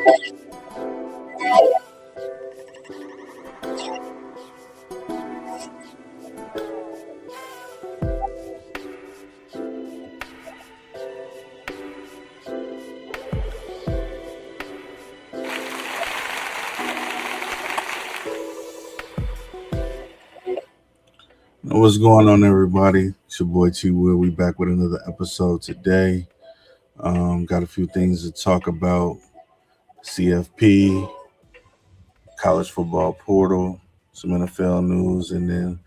What's going on, everybody? It's your boy T Will. We back with another episode today. Got a few things to talk about: CFP, college football portal, some NFL news, and then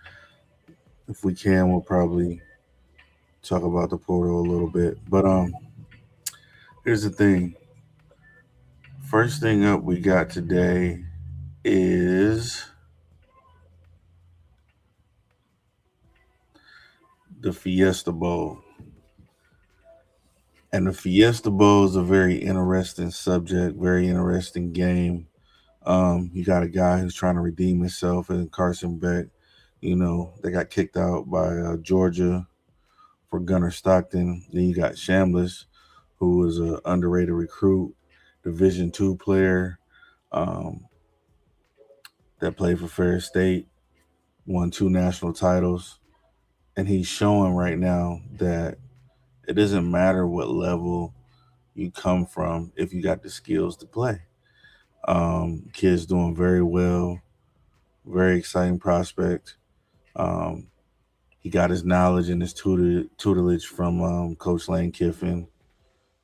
if we can, we'll probably talk about the portal a little bit. But here's the thing. First thing up we got today is the Fiesta Bowl. And the Fiesta Bowl is a very interesting subject, very interesting game. You got a guy who's trying to redeem himself, and Carson Beck. They got kicked out by Georgia for Gunnar Stockton. Then you got Shambliss, who was an underrated recruit, Division II player um, that played for Ferris State, won 2 national titles, and he's showing right now that it doesn't matter what level you come from if you got the skills to play. Kid's doing very well, very exciting prospect. Um, he got his knowledge and his tutelage from Coach Lane Kiffin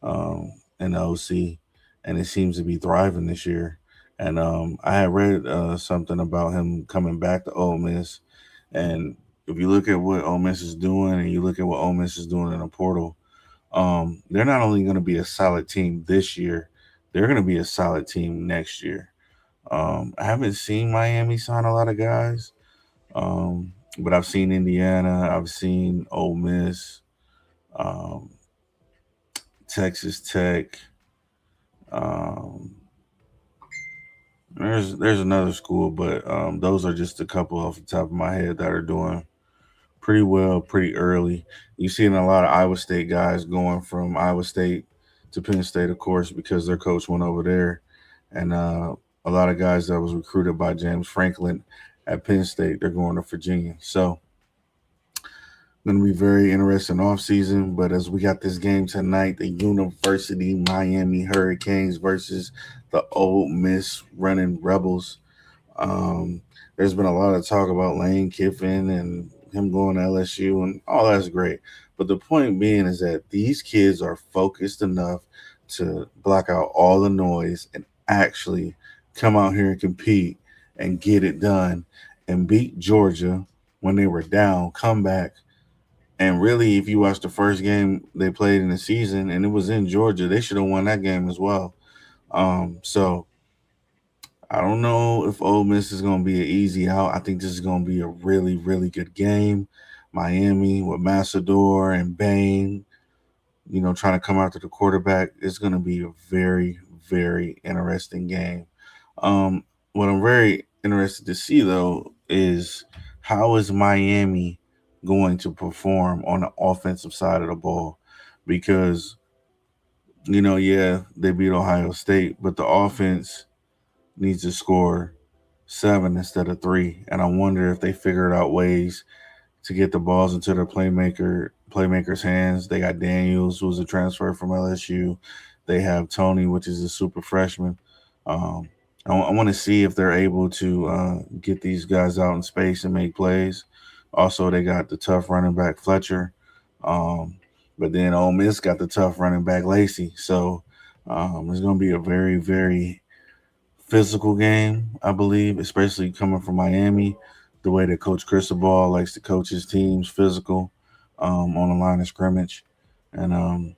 and the OC, and it seems to be thriving this year. And I had read something about him coming back to Ole Miss, and if you look at what Ole Miss is doing, and you look at what Ole Miss is doing in the portal, they're not only going to be a solid team this year, they're going to be a solid team next year. I haven't seen Miami sign a lot of guys, but I've seen Indiana, I've seen Ole Miss, um, Texas Tech. Um, there's another school, but those are just a couple off the top of my head that are doing pretty well, pretty early. You've seen a lot of Iowa State guys going from Iowa State to Penn State, of course, because their coach went over there, and a lot of guys that was recruited by James Franklin at Penn State, they're going to Virginia. So going to be very interesting off season. But as we got this game tonight, the University Miami Hurricanes versus the Ole Miss Running Rebels. Um, there's been a lot of talk about Lane Kiffin and him going to LSU, and all that's great. But the point being is that these kids are focused enough to block out all the noise and actually come out here and compete and get it done and beat Georgia when they were down, come back. And really, if you watch the first game they played in the season and it was in Georgia, they should have won that game as well. So I don't know if Ole Miss is going to be an easy out. I think this is going to be a really, really good game. Miami with Massador and Bain, trying to come after the quarterback. It's going to be a very, very interesting game. What I'm very interested to see, though, is how is Miami going to perform on the offensive side of the ball? Because, yeah, they beat Ohio State, but the offense needs to score 7 instead of 3. And I wonder if they figured out ways to get the balls into their playmakers' hands. They got Daniels, who's a transfer from LSU. They have Tony, which is a super freshman. Um, I want to see if they're able to get these guys out in space and make plays. Also, they got the tough running back Fletcher. Um, but then Ole Miss got the tough running back Lacey. So it's going to be a very, very physical game, I believe, especially coming from Miami. The way that Coach Cristobal likes to coach his teams physical on the line of scrimmage. And,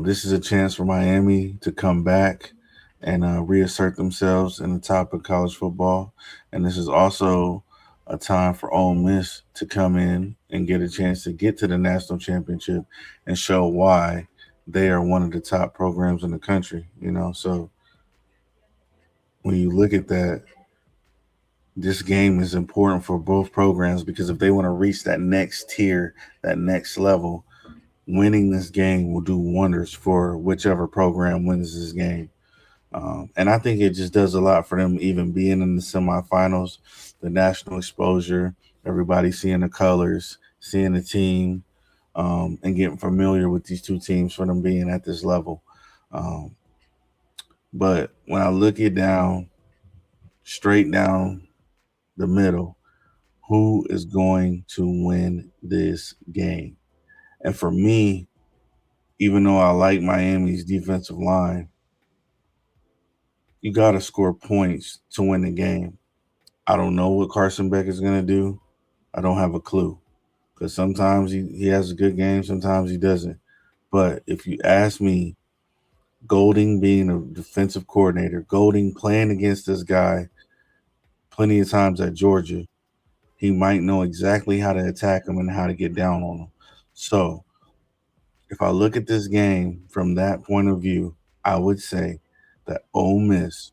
this is a chance for Miami to come back and reassert themselves in the top of college football. And this is also a time for Ole Miss to come in and get a chance to get to the national championship and show why they are one of the top programs in the country. So when you look at that, this game is important for both programs because if they want to reach that next tier, that next level, winning this game will do wonders for whichever program wins this game. And I think it just does a lot for them, even being in the semifinals, the national exposure, everybody seeing the colors, seeing the team, and getting familiar with these two teams for them being at this level. Um, but when I look it down, straight down the middle, who is going to win this game? And for me, even though I like Miami's defensive line, you got to score points to win the game. I don't know what Carson Beck is going to do. I don't have a clue because sometimes he has a good game, sometimes he doesn't. But if you ask me, Golding being a defensive coordinator, Golding playing against this guy plenty of times at Georgia, he might know exactly how to attack him and how to get down on him. So if I look at this game from that point of view, I would say that Ole Miss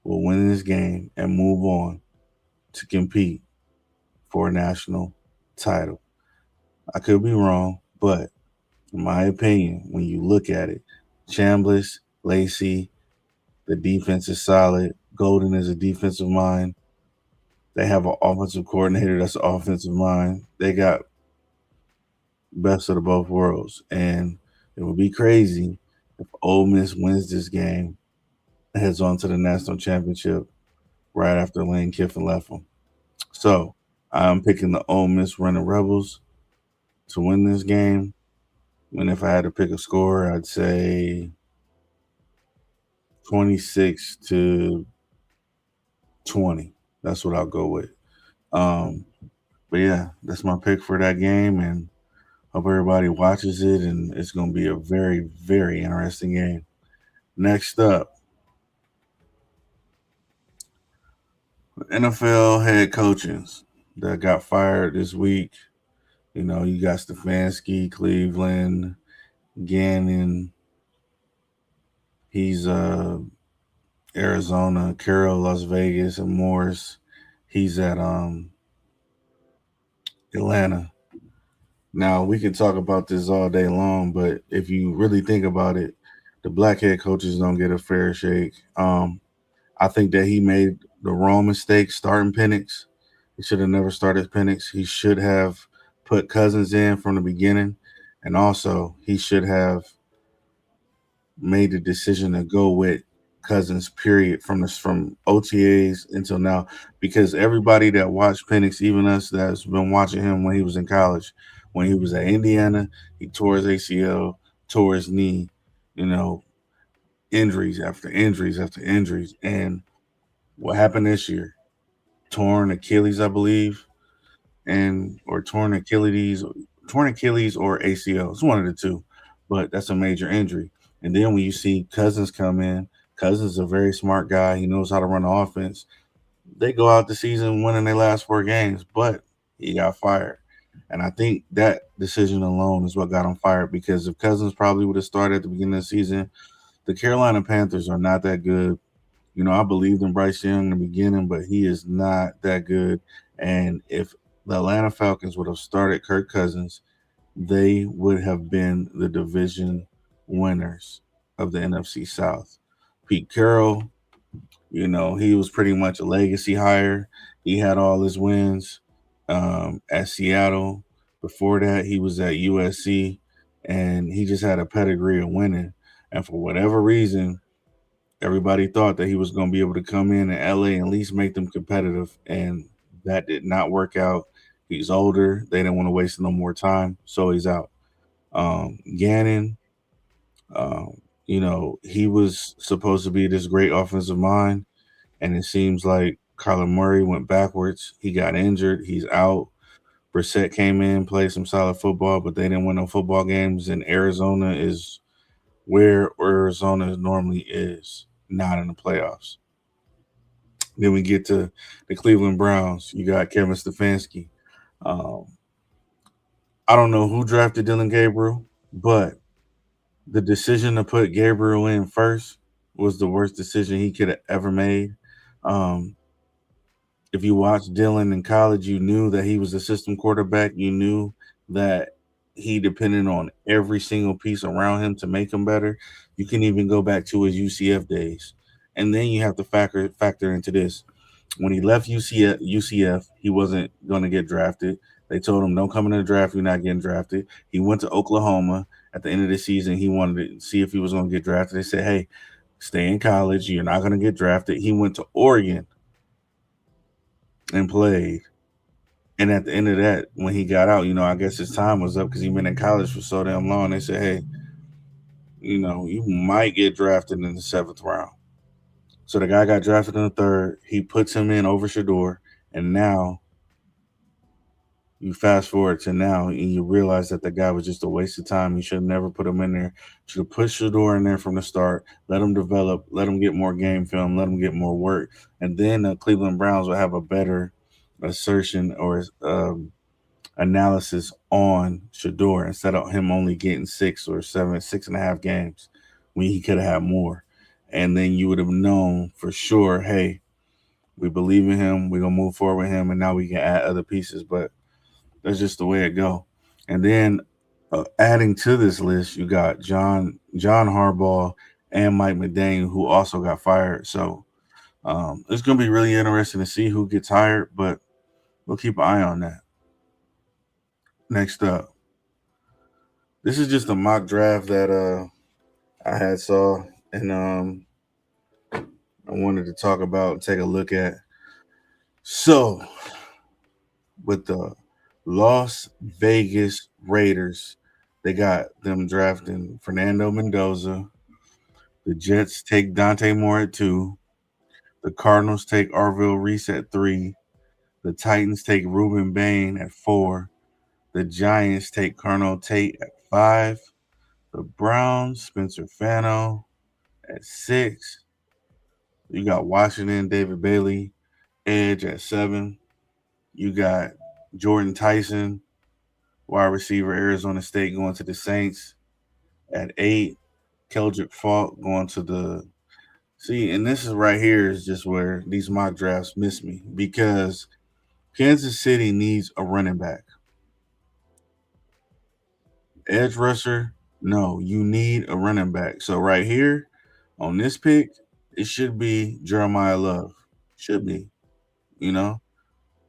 will win this game and move on to compete for a national title. I could be wrong, but in my opinion, when you look at it, Chambliss, Lacey, the defense is solid. Golden is a defensive mind. They have an offensive coordinator that's an offensive mind. They got best of the both worlds. And it would be crazy if Ole Miss wins this game and heads on to the national championship right after Lane Kiffin left them. So I'm picking the Ole Miss Running Rebels to win this game. And if I had to pick a score, I'd say 26-20. That's what I'll go with. Um, but yeah, that's my pick for that game, and hope everybody watches it. And it's going to be a very, very interesting game. Next up, NFL head coaches that got fired this week. You know, you got Stefanski, Cleveland, Gannon. He's Arizona, Carroll, Las Vegas, and Morris. He's at Atlanta. Now we can talk about this all day long, but if you really think about it, the black head coaches don't get a fair shake. I think that he made the wrong mistake starting Penix. He should have never started Penix. He should have put Cousins in from the beginning, and also he should have made the decision to go with Cousins. Period from OTAs until now, because everybody that watched Penix, even us that's been watching him when he was in college, when he was at Indiana, he tore his ACL, tore his knee, you know, injuries after injuries after injuries, and what happened this year? Torn Achilles, I believe, and or torn Achilles or ACL. It's one of the two, but that's a major injury. And then when you see Cousins come in, Cousins is a very smart guy. He knows how to run the offense. They go out the season winning their last 4 games, but he got fired. And I think that decision alone is what got him fired, because if Cousins probably would have started at the beginning of the season, the Carolina Panthers are not that good. You know, I believed in Bryce Young in the beginning, but he is not that good. And if the Atlanta Falcons would have started Kirk Cousins, they would have been the division winners of the NFC South. Pete Carroll, you know, he was pretty much a legacy hire. He had all his wins at Seattle. Before that, he was at USC, and he just had a pedigree of winning. And for whatever reason, everybody thought that he was going to be able to come in LA and at least make them competitive, and that did not work out. He's older. They didn't want to waste no more time, so he's out. Gannon, um, you know, he was supposed to be this great offensive mind, and it seems like Kyler Murray went backwards. He got injured. He's out. Brissett came in, played some solid football, but they didn't win no football games. And Arizona is where Arizona normally is, not in the playoffs. Then we get to the Cleveland Browns. You got Kevin Stefanski. Um, I don't know who drafted Dylan Gabriel, but the decision to put Gabriel in first was the worst decision he could have ever made. Um, if you watched Dylan in college, you knew that he was a system quarterback. You knew that he depended on every single piece around him to make him better. You can even go back to his UCF days. And then you have to factor into this. When he left UCF, he wasn't going to get drafted. They told him, "Don't come in the draft. You're not getting drafted." He went to Oklahoma at the end of the season. He wanted to see if he was going to get drafted. They said, "Hey, stay in college. You're not going to get drafted." He went to Oregon and played. And at the end of that, when he got out, I guess his time was up because he'd been in college for so damn long. They said, "Hey, you might get drafted in the seventh round." So the guy got drafted in the third. He puts him in over Shador, and now you fast forward to now, and you realize that the guy was just a waste of time. You should have never put him in there. Should have put Shador in there from the start. Let him develop. Let him get more game film. Let him get more work, and then the Cleveland Browns will have a better assertion or analysis on Shador instead of him only getting 6 or 7, 6.5 games when he could have had more. And then you would have known for sure, hey, we believe in him. We're gonna move forward with him, and now we can add other pieces. But that's just the way it go. And then adding to this list, you got John Harbaugh and Mike McDaniel, who also got fired. So it's gonna be really interesting to see who gets hired, but we'll keep an eye on that. Next up, this is just a mock draft that I had saw and I wanted to talk about and take a look at. So with the Las Vegas Raiders, they got them drafting Fernando Mendoza. The Jets take Dante Moore at 2. The Cardinals take Arville Reese at 3. The Titans take Ruben Bain at 4. The Giants take Carnell Tate at 5. The Browns, Spencer Fano at 6. You got Washington, David Bailey, edge at 7. You got Jordan Tyson, wide receiver, Arizona State, going to the Saints at 8. Keldrick Falk going to the see, and this is right here is just where these mock drafts miss me because Kansas City needs a running back. Edge rusher, no, you need a running back. So right here on this pick, it should be Jeremiah Love. Should be, you know,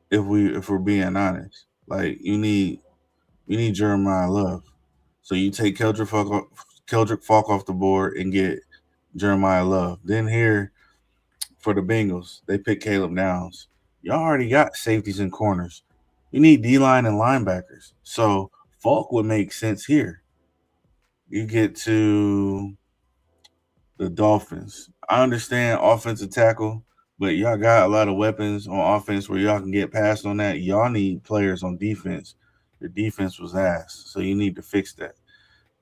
if we're being honest. Like you need Jeremiah Love. So you take Keldrick Falk off the board and get Jeremiah Love. Then here for the Bengals, they pick Caleb Downs. Y'all already got safeties and corners. You need D line and linebackers. So Falk would make sense here. You get to the Dolphins. I understand offensive tackle, but y'all got a lot of weapons on offense where y'all can get past on that. Y'all need players on defense. Your defense was ass, so you need to fix that.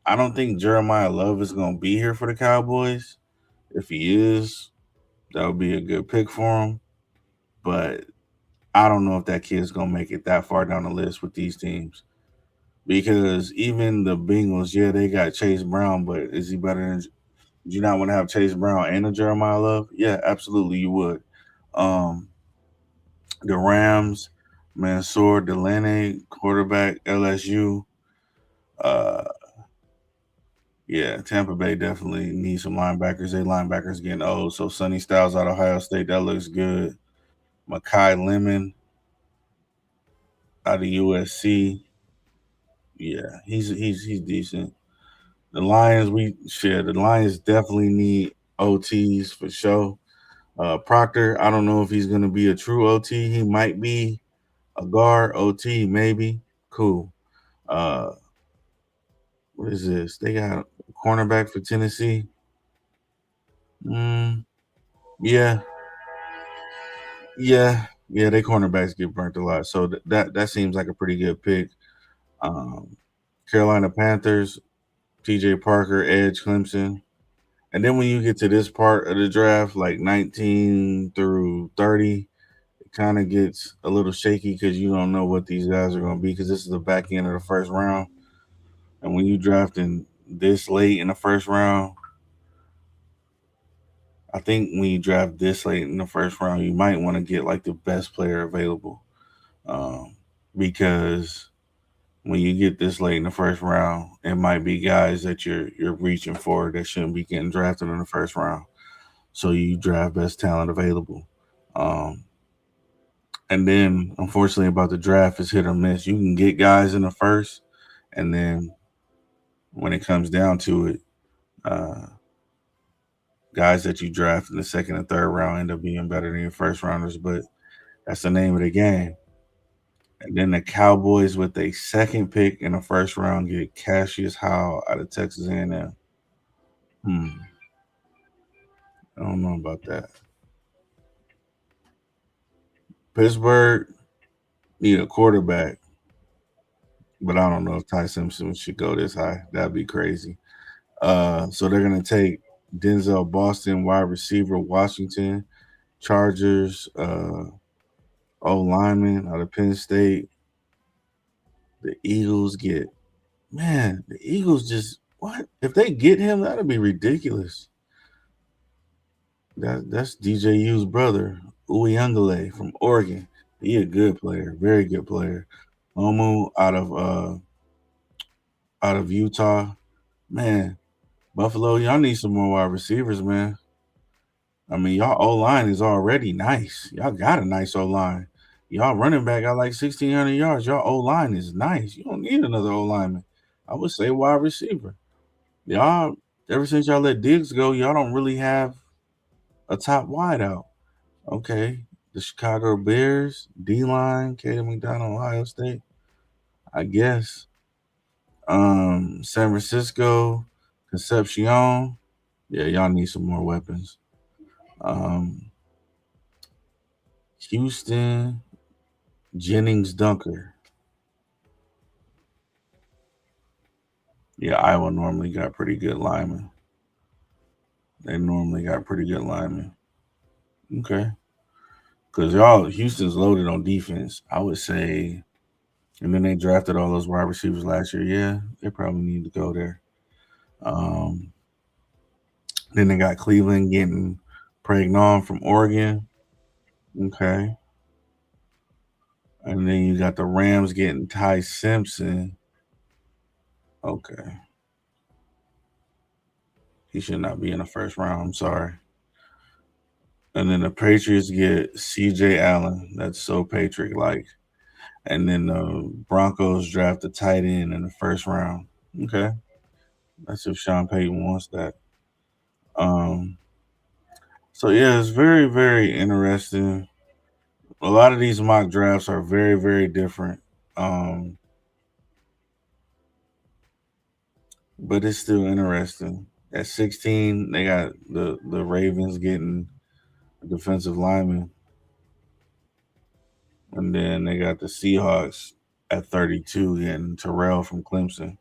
I don't think Jeremiah Love is going to be here for the Cowboys. If he is, that would be a good pick for him. But I don't know if that kid's going to make it that far down the list with these teams. Because even the Bengals, yeah, they got Chase Brown, but is he better than? Do you not want to have Chase Brown and a Jeremiah Love? Yeah, absolutely, you would. Um, the Rams, Mansour Delaney, quarterback, LSU. Uh, yeah, Tampa Bay definitely needs some linebackers. They linebackers getting old. So Sonny Styles out of Ohio State, that looks good. Makai Lemon out of USC. Yeah, he's decent. The Lions, the Lions definitely need OTs for sure. Proctor, I don't know if he's gonna be a true OT. He might be a guard OT, maybe. Cool. Uh, what is this? They got a cornerback for Tennessee. Mm, yeah, yeah. They cornerbacks get burnt a lot, so that seems like a pretty good pick. Um, Carolina Panthers, T.J. Parker, edge Clemson. And then when you get to this part of the draft, like 19 through 30, it kind of gets a little shaky because you don't know what these guys are going to be because this is the back end of the first round. And when you drafting this late in the first round, I think when you draft this late in the first round, you might want to get like the best player available, um, because when you get this late in the first round, it might be guys that you're reaching for that shouldn't be getting drafted in the first round. So you draft best talent available. Um, and then unfortunately about the draft is hit or miss. You can get guys in the first, and then when it comes down to it, uh, guys that you draft in the second and third round end up being better than your first rounders. But that's the name of the game. And then the Cowboys with a second pick in the first round get Cassius Howell out of Texas A&M. Hmm, I don't know about that. Pittsburgh need a quarterback, but I don't know if Ty Simpson should go this high. That'd be crazy. So they're gonna take Denzel Boston, wide receiver, Washington Chargers, O lineman out of Penn State. The Eagles get man. The Eagles just what if they get him? That'd be ridiculous. That's DJU's brother, Uyangale from Oregon. He a good player, very good player. Omu out of Utah. Man, Buffalo, y'all need some more wide receivers, man. I mean, y'all O line is already nice. Y'all got a nice O line. Y'all running back got like 1,600 yards. Y'all O line is nice. You don't need another O lineman. I would say wide receiver. Y'all, ever since y'all let Diggs go, y'all don't really have a top wide out. Okay. The Chicago Bears, D line, Kaden McDonald, Ohio State. I guess. San Francisco, Concepcion. Yeah, y'all need some more weapons. Um, Houston, Jennings Dunker. Yeah, Iowa normally got pretty good linemen. They normally got pretty good linemen. Okay. Because y'all, Houston's loaded on defense. I would say, and then they drafted all those wide receivers last year. Yeah, they probably need to go there. Um, then they got Cleveland getting Pregnon from Oregon. Okay. And then you got the Rams getting Ty Simpson. Okay. He should not be in the first round. I'm sorry. And then the Patriots get CJ Allen. That's so Patriot like. And then the Broncos draft a tight end in the first round. Okay. That's if Sean Payton wants that. Um, so yeah, it's very, very interesting. A lot of these mock drafts are very, very different. Um, but it's still interesting. At 16, they got the Ravens getting a defensive lineman, and then they got the Seahawks at 32 getting Terrell from Clemson.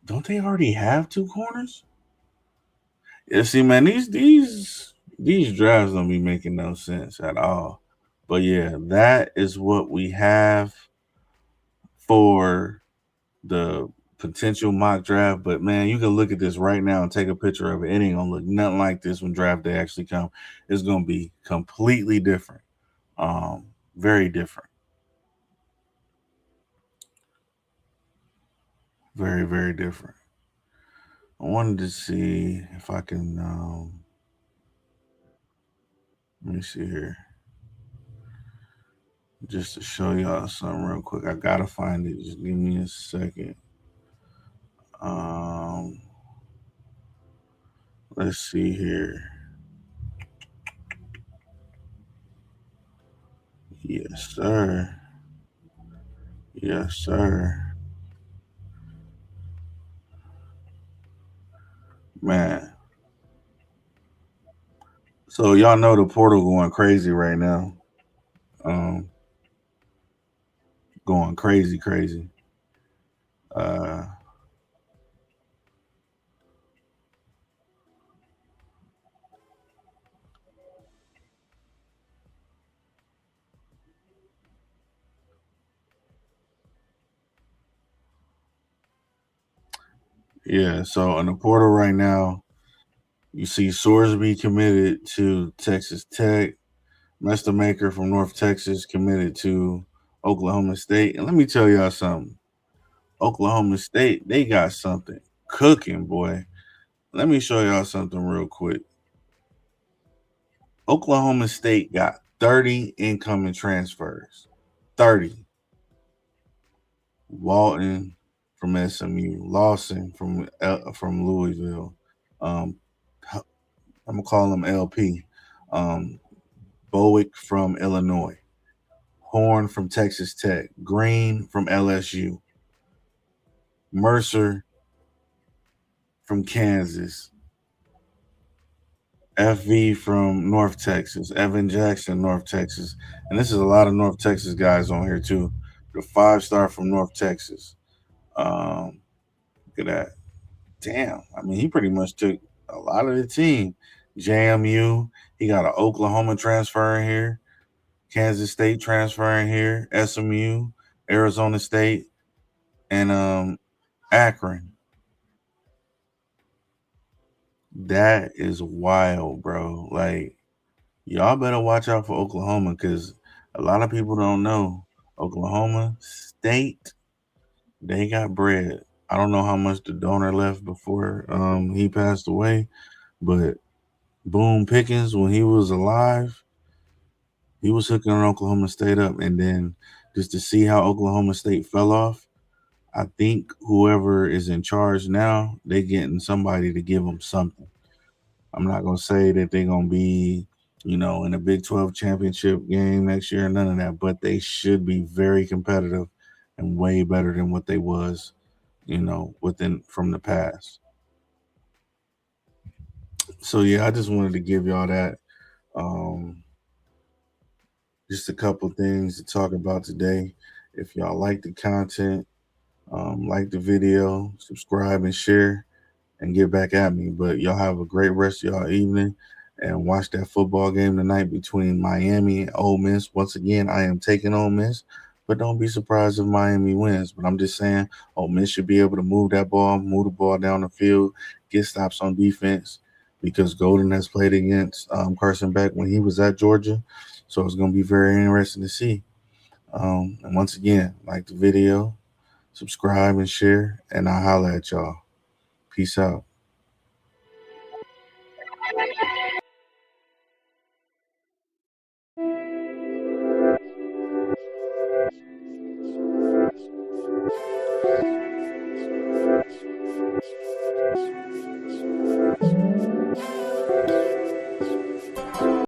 Don't they already have two corners? Yeah, see, man, these drafts don't be making no sense at all. But yeah, that is what we have for the potential mock draft. But man, you can look at this right now and take a picture of it. It ain't gonna look nothing like this when draft day actually come. It's gonna be completely different. Very different. Very, very different. I wanted to see if I can let me see here. Just to show y'all something real quick. I gotta find it. Just give me a second. Um let's see here. Yes, sir. Yes, sir. Man. So y'all know the portal going crazy right now. Um Going crazy, crazy. Uh yeah, so in the portal right now, you see Sorsby committed to Texas Tech, Maker from North Texas committed to Oklahoma State. And let me tell y'all something. Oklahoma State, they got something cooking, boy. Let me show y'all something real quick. Oklahoma State got 30 incoming transfers. 30. Walton from SMU, Lawson from Louisville. Um, I'm gonna call him LP. Um, Bowick from Illinois. Horn from Texas Tech. Green from LSU. Mercer from Kansas. FV from North Texas. Evan Jackson, North Texas. And this is a lot of North Texas guys on here too. The 5-star from North Texas. Look at that. Damn. I mean, he pretty much took a lot of the team. JMU. He got an Oklahoma transfer in here. Kansas State transfer in here. SMU, Arizona State, and Akron. That is wild, bro. Like, y'all better watch out for Oklahoma because a lot of people don't know Oklahoma State, they got bread. I don't know how much the donor left before he passed away, but Boone Pickens, when he was alive, he was hooking on Oklahoma State up. And then just to see how Oklahoma State fell off, I think whoever is in charge now, they getting somebody to give them something. I'm not gonna say that they're gonna be, in a Big 12 championship game next year, none of that, but they should be very competitive and way better than what they was, within from the past. So yeah, I just wanted to give y'all that. Um, just a couple things to talk about today. If y'all like the content, like the video, subscribe and share and get back at me. But y'all have a great rest of y'all evening and watch that football game tonight between Miami and Ole Miss. Once again, I am taking Ole Miss, but don't be surprised if Miami wins. But I'm just saying, Ole Miss should be able to move the ball down the field, get stops on defense because Golden has played against Carson Beck when he was at Georgia. So it's going to be very interesting to see. And once again, like the video, subscribe and share, and I'll holla at y'all. Peace out.